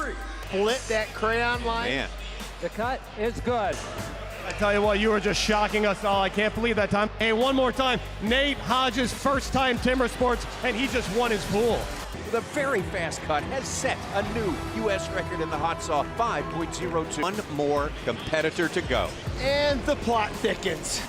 3. Split that crayon line. Man. The cut is good. I tell you what, you were just shocking us all. I can't believe that time. Hey, one more time. Nate Hodges' first time timber sports, and he just won his pool. The very fast cut has set a new U.S. record in the hot saw, 5.02. One more competitor to go. And the plot thickens.